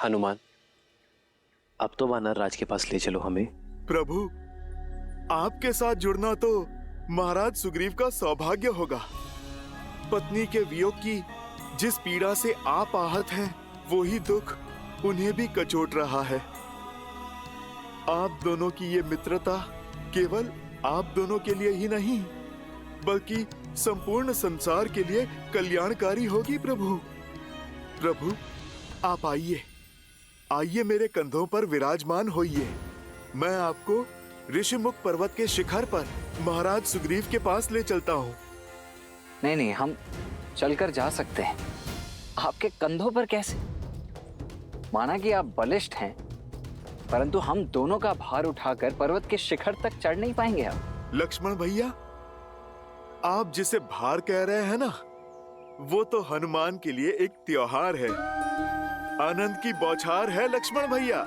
हनुमान, अब तो वानर राज के पास ले चलो हमें। प्रभु, आपके साथ जुड़ना तो महाराज सुग्रीव का सौभाग्य होगा। पत्नी के वियोग की जिस पीड़ा से आप आहत हैं, वही दुख उन्हें भी कचोट रहा है। आप दोनों की ये मित्रता केवल आप दोनों के लिए ही नहीं, बल्कि संपूर्ण संसार के लिए कल्याणकारी होगी। प्रभु, प्रभु, आप आइए, आइए मेरे कंधों पर विराजमान होइए। मैं आपको ऋषिमुख पर्वत के शिखर पर महाराज सुग्रीव के पास ले चलता हूँ। नहीं नहीं, हम चलकर जा सकते हैं। आपके कंधों पर कैसे? माना कि आप बलिष्ठ हैं, परंतु हम दोनों का भार उठाकर पर्वत के शिखर तक चढ़ नहीं पाएंगे हम। लक्ष्मण भैया, आप जिसे भार कह रहे हैं ना, वो तो हनुमान के लिए एक त्योहार है, आनंद की बौछार है। लक्ष्मण भैया,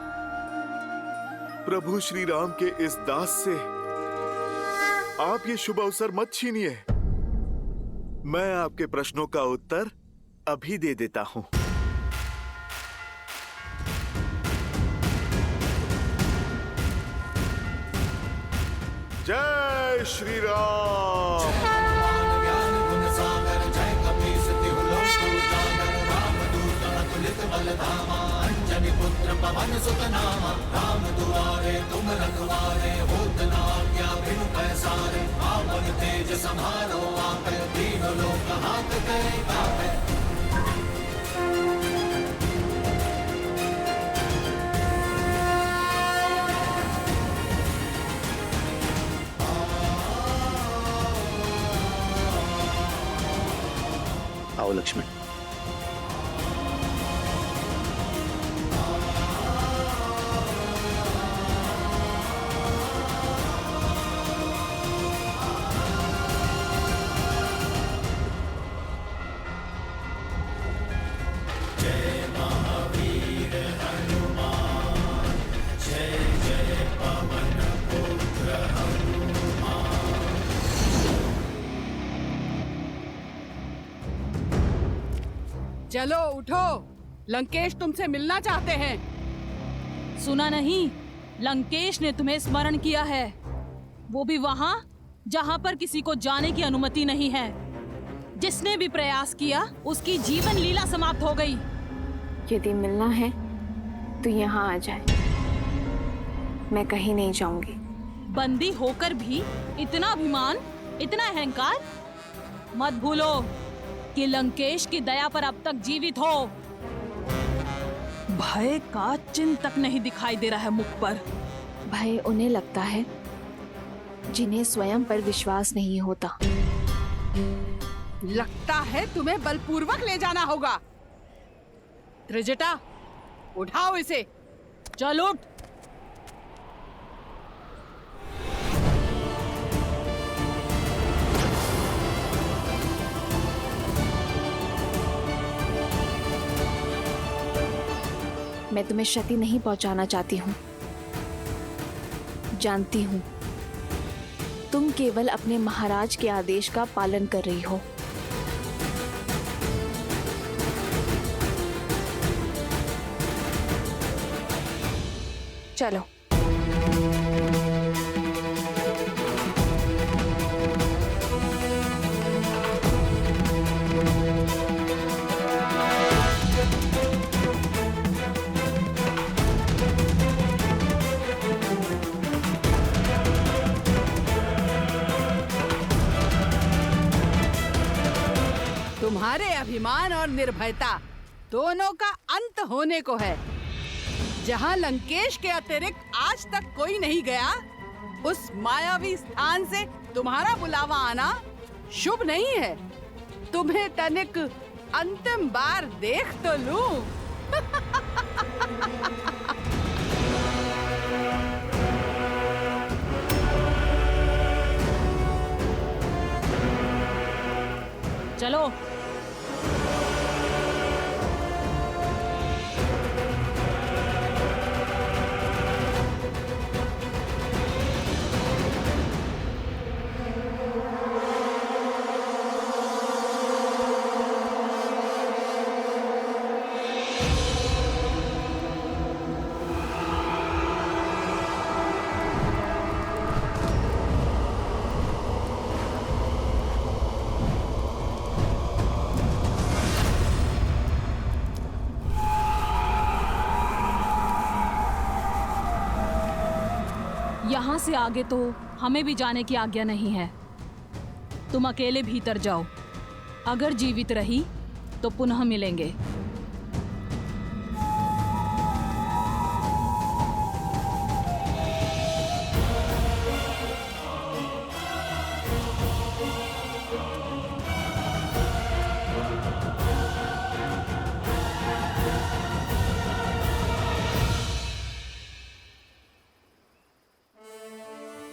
प्रभु श्री राम के इस दास से आप ये शुभ अवसर मत छीनिए। मैं आपके प्रश्नों का उत्तर अभी दे देता हूँ। जय श्री राम। अंजनी पुत्र पवन सुत नामा, राम दुआरे तुम रखवारे, होत न आज्ञा बिनु पैसारे, पावन तेज सम्हारो आपे, तीनों लोक हाथ करे कापे। आओ लक्ष्मण। चलो उठो, लंकेश तुमसे मिलना चाहते हैं। सुना नहीं, लंकेश ने तुम्हें स्मरण किया है, वो भी वहां जहां पर किसी को जाने की अनुमति नहीं है। जिसने भी प्रयास किया उसकी जीवन लीला समाप्त हो गई। यदि मिलना है तो यहाँ आ जाए, मैं कहीं नहीं जाऊंगी। बंदी होकर भी इतना अभिमान, इतना अहंकार। मत भूलो कि लंकेश की दया पर अब तक जीवित हो। भय का चिन्ह तक नहीं दिखाई दे रहा है मुख पर। भय उन्हें लगता है जिन्हें स्वयं पर विश्वास नहीं होता। लगता है तुम्हें बलपूर्वक ले जाना होगा। त्रिजटा, उठाओ इसे। चल उठ। मैं तुम्हें क्षति नहीं पहुंचाना चाहती हूँ। जानती हूँ तुम केवल अपने महाराज के आदेश का पालन कर रही हो। चलो। तुम्हारे अभिमान और निर्भयता दोनों का अंत होने को है। जहां लंकेश के अतिरिक्त आज तक कोई नहीं गया, उस मायावी स्थान से तुम्हारा बुलावा आना शुभ नहीं है। तुम्हें तनिक अंतिम बार देख तो लूं। चलो। यहाँ से आगे तो हमें भी जाने की आज्ञा नहीं है। तुम अकेले भीतर जाओ। अगर जीवित रही तो पुनः मिलेंगे।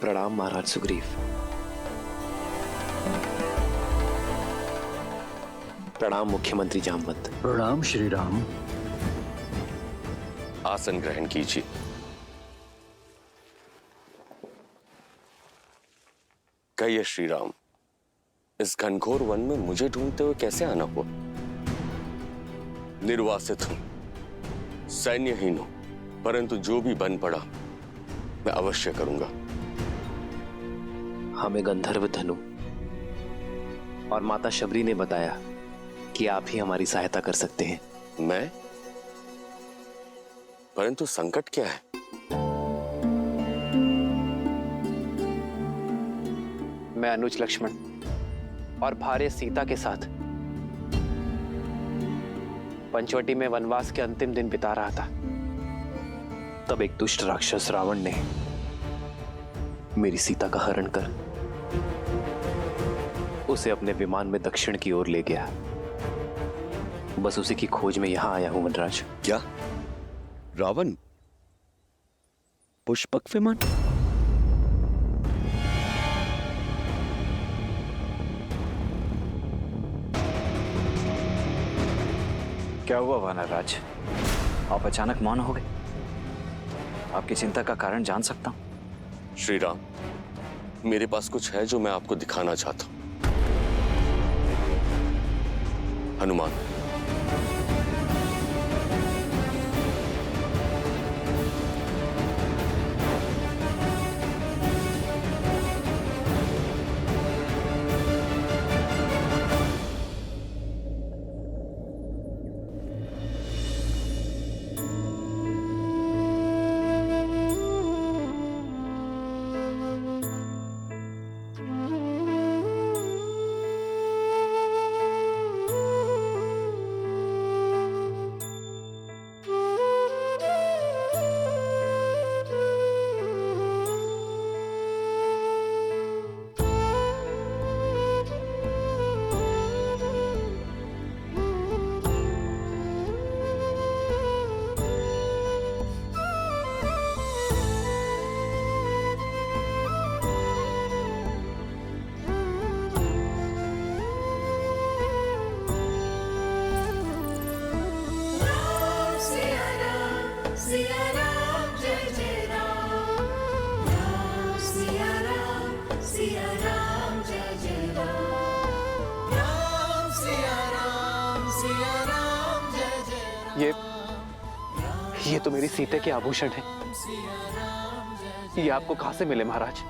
प्रणाम महाराज सुग्रीव। प्रणाम मुख्यमंत्री जामवंत। प्रणाम श्री राम। आसन ग्रहण कीजिए। कहिए श्री राम, इस घनघोर वन में मुझे ढूंढते हुए कैसे आना हुआ? निर्वासित हूं, सैन्यहीन हूं, परंतु जो भी बन पड़ा मैं अवश्य करूंगा। हमें गंधर्व धनु और माता शबरी ने बताया कि आप ही हमारी सहायता कर सकते हैं। मैं? परंतु संकट क्या है? मैं अनुज लक्ष्मण और भार्य सीता के साथ पंचवटी में वनवास के अंतिम दिन बिता रहा था। तब एक दुष्ट राक्षस रावण ने मेरी सीता का हरण कर उसे अपने विमान में दक्षिण की ओर ले गया। बस उसी की खोज में यहां आया हूं वनराज। क्या? रावण? पुष्पक विमान? क्या हुआ वानरराज? आप अचानक मौन हो गए। आपकी चिंता का कारण जान सकता हूं? श्री राम, मेरे पास कुछ है जो मैं आपको दिखाना चाहता हूं। हनुमान, ये तो मेरी सीते के आभूषण हैं। ये आपको कहां से मिले महाराज?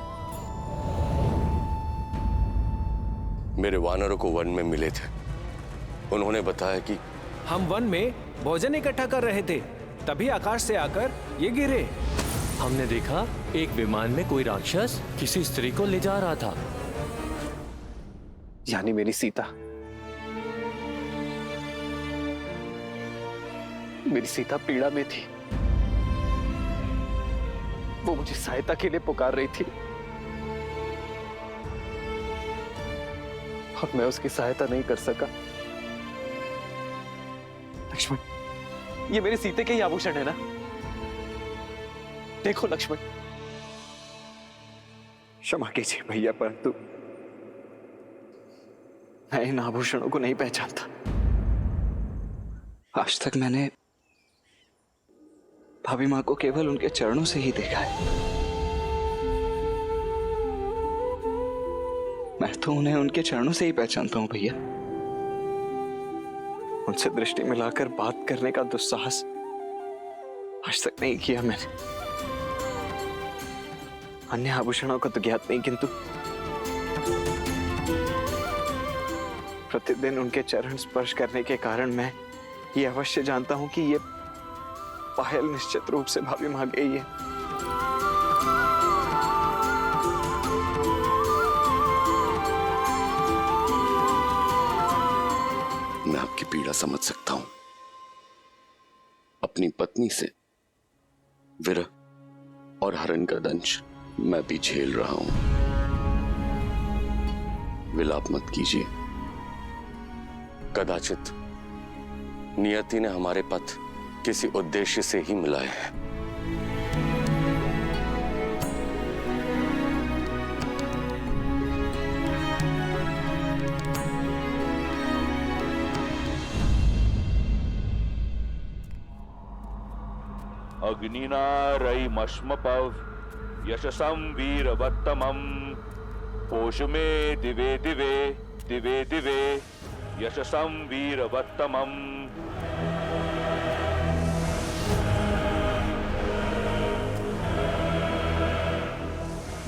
मेरे वानरों को वन में मिले थे। उन्होंने बताया कि हम वन में भोजन इकट्ठा कर रहे थे, तभी आकाश से आकर ये गिरे। हमने देखा एक विमान में कोई राक्षस किसी स्त्री को ले जा रहा था। यानी मेरी सीता, मेरी सीता पीड़ा में थी। वो मुझे सहायता के लिए पुकार रही थी और मैं उसकी सहायता नहीं कर सका। लक्ष्मण, ये मेरे सीते के ही आभूषण है ना? देखो लक्ष्मण। क्षमा कीजिए भैया, परंतु मैं इन आभूषणों को नहीं पहचानता। आज तक मैंने भाभी माँ को केवल उनके चरणों से ही देखा है। मैं तो उन्हें उनके चरणों से ही पहचानता हूं भैया। उनसे दृष्टि मिलाकर बात करने का दुस्साहस आज तक नहीं किया मैंने। अन्य आभूषणों का तो ज्ञात नहीं, किंतु प्रतिदिन उनके चरण स्पर्श करने के कारण मैं ये अवश्य जानता हूं कि ये पायल निश्चित रूप से भाभी मां गई है। मैं आपकी पीड़ा समझ सकता हूं। अपनी पत्नी से विरह और हरण का दंश मैं भी झेल रहा हूं। विलाप मत कीजिए। कदाचित नियति ने हमारे पथ किसी उद्देश्य से ही मिलाए हैं। अग्निनारयमश्मपव यशसं वीरवत्तमं पोषमे दिवे दिवे दिवे दिवे यशसं वीरवत्तमं।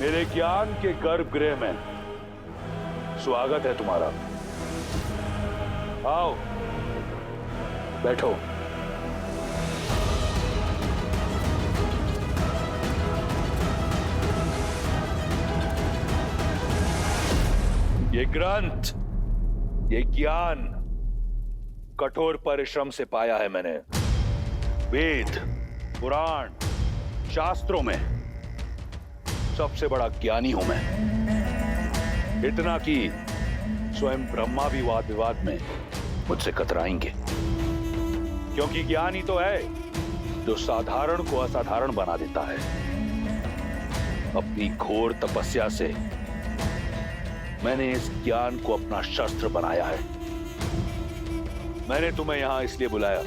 मेरे ज्ञान के गर्भगृह में स्वागत है तुम्हारा। आओ बैठो। ये ग्रंथ, ये ज्ञान कठोर परिश्रम से पाया है मैंने। वेद, पुराण, शास्त्रों में सबसे बड़ा ज्ञानी हूं मैं। इतना कि स्वयं ब्रह्मा भी वाद विवाद में मुझसे कतराएंगे, क्योंकि ज्ञान ही तो है जो साधारण को असाधारण बना देता है। अपनी घोर तपस्या से मैंने इस ज्ञान को अपना शस्त्र बनाया है। मैंने तुम्हें यहां इसलिए बुलाया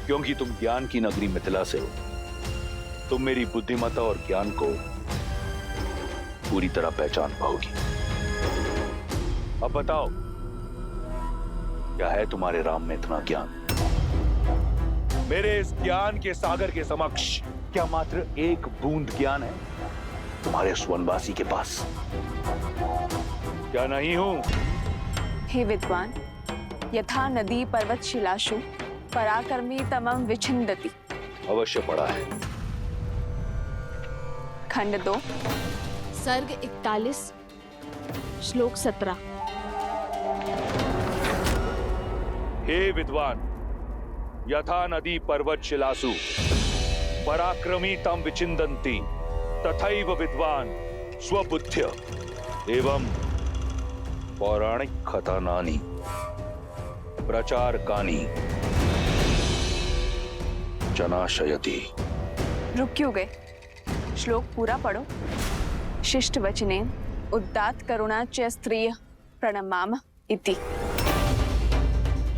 क्योंकि तुम ज्ञान की नगरी मिथिला से हो। तुम मेरी बुद्धिमत्ता और ज्ञान को पूरी तरह पहचान पाओगी। अब बताओ, क्या है तुम्हारे राम में इतना ज्ञान? मेरे इस ज्ञान के सागर के समक्ष क्या मात्र एक बूंद ज्ञान है तुम्हारे उस वनवासी के पास? क्या नहीं हूं? हे विद्वान, यथा नदी पर्वत शिलाशु पराक्रमी तमम विछिन्दति। अवश्य पढ़ा है। खंड 2 सर्ग 41 श्लोक 17। हे विद्वान, यथा नदी पर्वत शिलासु पराक्रमी तम विचिन्दन्ति तथैव विद्वान स्वबुद्ध्या एवं पौराणिक कथानानि प्रचारकानि जनाशयति। रुक क्यों गए? श्लोक पूरा पढ़ो। शिष्ट वचने उदात्त करुणा च स्त्रिय प्रणमाम इति।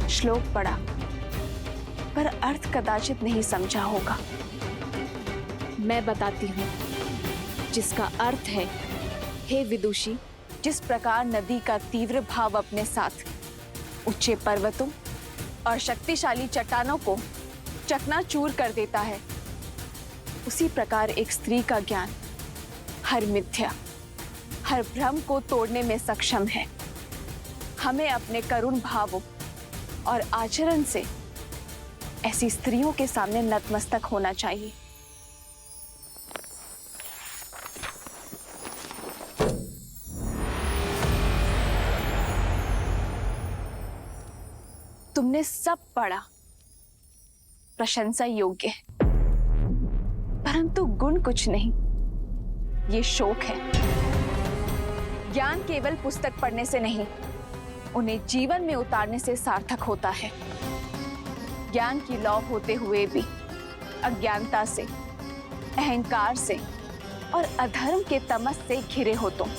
श्लोक पढ़ा पर अर्थ कदाचित नहीं समझा होगा। मैं बताती हूँ, जिसका अर्थ है, हे विदुषी, जिस प्रकार नदी का तीव्र भाव अपने साथ ऊंचे पर्वतों और शक्तिशाली चट्टानों को चकनाचूर कर देता है, उसी प्रकार एक स्त्री का ज्ञान हर मिथ्या, हर भ्रम को तोड़ने में सक्षम है। हमें अपने करुण भावों और आचरण से ऐसी स्त्रियों के सामने नतमस्तक होना चाहिए। तुमने सब पढ़ा, प्रशंसा योग्य है, परंतु गुण कुछ नहीं। ये शोक है। ज्ञान केवल पुस्तक पढ़ने से नहीं, उन्हें जीवन में उतारने से सार्थक होता है। ज्ञान की लौ होते हुए भी अज्ञानता से, अहंकार से और अधर्म के तमस से घिरे हो तुम,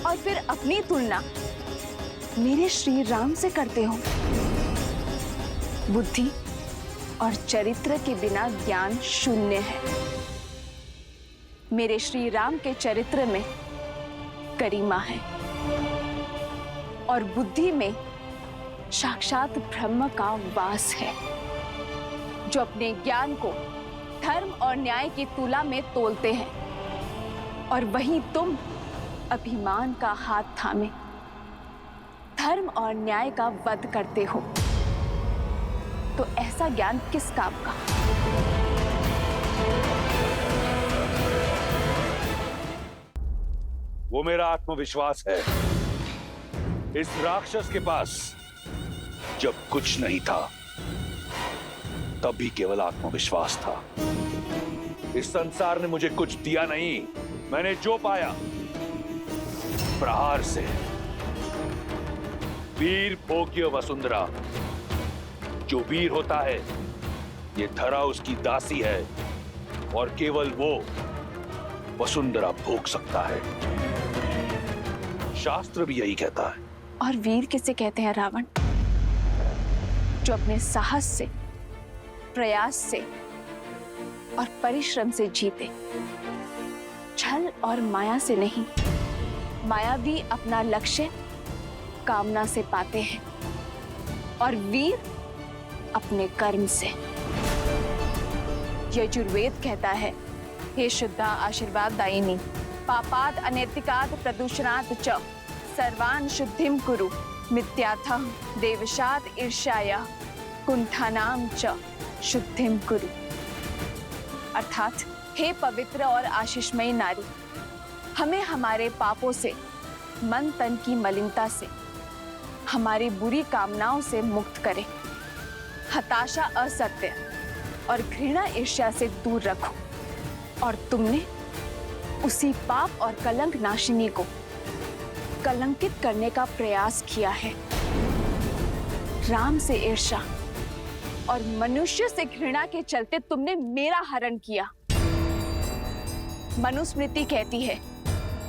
और फिर अपनी तुलना मेरे श्री राम से करते हो। बुद्धि और चरित्र के बिना ज्ञान शून्य है। मेरे श्री राम के चरित्र में गरिमा है और बुद्धि में साक्षात ब्रह्म का वास है, जो अपने ज्ञान को धर्म और न्याय की तुला में तोलते हैं, और वहीं तुम अभिमान का हाथ थामे धर्म और न्याय का वध करते हो। तो ऐसा ज्ञान किस काम का? वो मेरा आत्मविश्वास है इस राक्षस के पास जब कुछ नहीं था तब भी केवल आत्मविश्वास था। इस संसार ने मुझे कुछ दिया नहीं, मैंने जो पाया प्रहार से। वीर भोग्य वसुंधरा, जो वीर होता है ये धरा उसकी दासी है और केवल वो वसुंधरा भोग सकता है। शास्त्र भी यही कहता है। और वीर किसे कहते हैं रावण? जो अपने साहस से, प्रयास से और परिश्रम से जीते, छल और माया से नहीं। मायावी अपना लक्ष्य कामना से पाते हैं और वीर अपने कर्म से। यजुर्वेद कहता है, हे शुद्धा आशीर्वाद दायिनी, पापाद अनैतिकाद प्रदूषणाद च सर्वान शुद्धिम कुरु, मिथ्याथः देवशाद ईर्ष्याया कुंठानाम च शुद्धिम कुरु। अर्थात हे पवित्र और आशीषमयी नारी, हमें हमारे पापों से, मन तन की मलिनता से, हमारी बुरी कामनाओं से मुक्त करे। हताशा, असत्य और घृणा, ईर्ष्या से दूर रखो। और तुमने उसी पाप और कलंक नाशिनी को कलंकित करने का प्रयास किया है। राम से ईर्ष्या और मनुष्य से घृणा के चलते तुमने मेरा हरण किया। मनुस्मृति कहती है,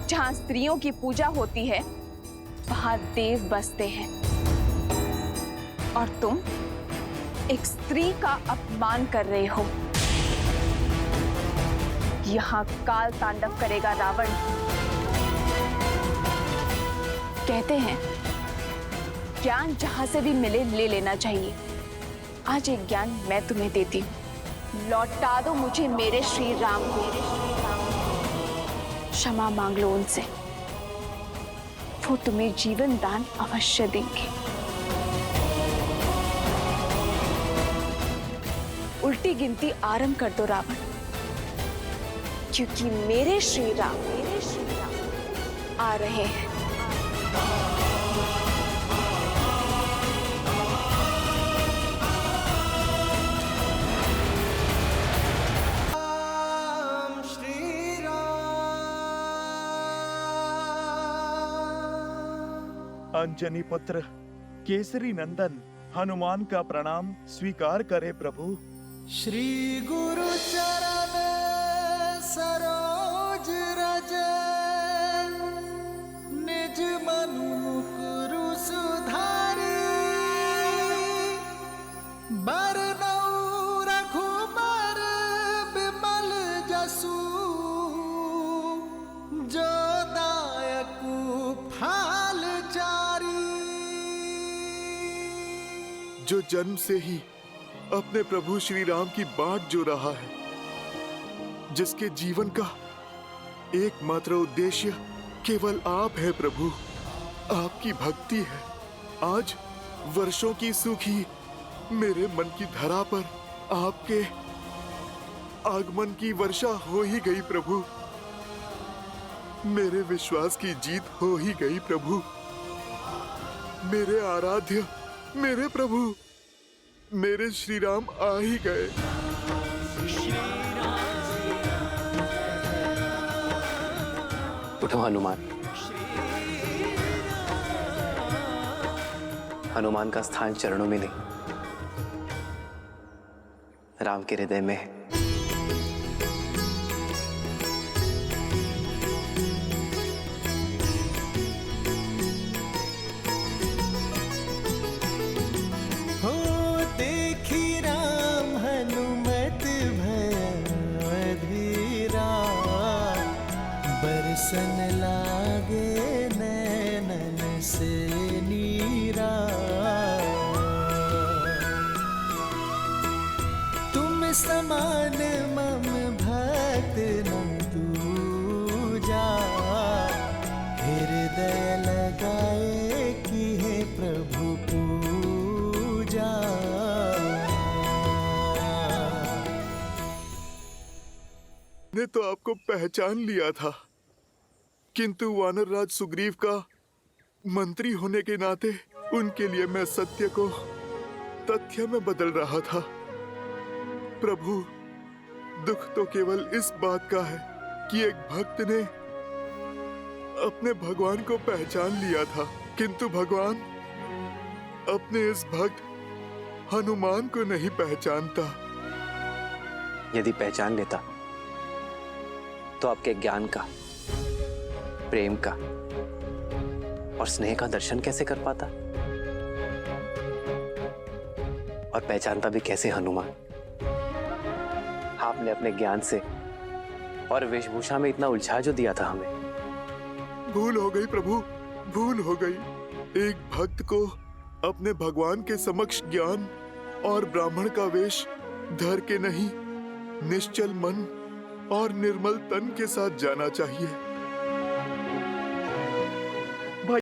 जहां स्त्रियों की पूजा होती है वहां देव बसते हैं, और तुम एक स्त्री का अपमान कर रहे हो। यहां काल तांडव करेगा रावण। कहते हैं ज्ञान जहां से भी मिले ले लेना चाहिए। आज एक ज्ञान मैं तुम्हें देती हूं। लौटा दो मुझे मेरे श्री राम को। क्षमा मांग लो उनसे, वो तुम्हें जीवन दान अवश्य देंगे। उल्टी गिनती आरंभ कर दो रावण, क्योंकि मेरे श्री राम आ रहे हैं। अंजनी पुत्र केसरी नंदन हनुमान का प्रणाम स्वीकार करे प्रभु। श्री गुरु चरण सरोज रज, निज मनु मुकुरु सुधारी, बरनउँ रघुबर बिमल जसु, जो दायकु फल चारी। जो जन्म से ही अपने प्रभु श्री राम की बाट जो रहा है, जिसके जीवन का एकमात्र उद्देश्य केवल आप है प्रभु, आपकी भक्ति है। आज वर्षों की सूखी मेरे मन की धरा पर आपके आगमन की वर्षा हो ही गई प्रभु। मेरे विश्वास की जीत हो ही गई प्रभु। मेरे आराध्य, मेरे प्रभु, मेरे श्री राम आ ही गए। उठो हनुमान। हनुमान का स्थान चरणों में नहीं, राम के हृदय में है। सन लागे नैनन से नीरा, तुम समान मम भक्त न दूजा, हृदय लगाए कि हे प्रभु पूजा। ने तो आपको पहचान लिया था, किंतु वानर राज सुग्रीव का मंत्री होने के नाते उनके लिए मैं सत्य को तथ्य में बदल रहा था। प्रभु, दुख तो केवल इस बात का है कि एक भक्त ने अपने भगवान को पहचान लिया था, किंतु भगवान अपने इस भक्त हनुमान को नहीं पहचानता। यदि पहचान लेता तो आपके ज्ञान का, प्रेम का और स्नेह का दर्शन कैसे कर पाता? और पहचानता भी कैसे हनुमान? आपने अपने ज्ञान से और वेशभूषा में इतना उलझा जो दिया था हमें। भूल हो गई प्रभु, भूल हो गई। एक भक्त को अपने भगवान के समक्ष ज्ञान और ब्राह्मण का वेश धर के नहीं, निश्चल मन और निर्मल तन के साथ जाना चाहिए।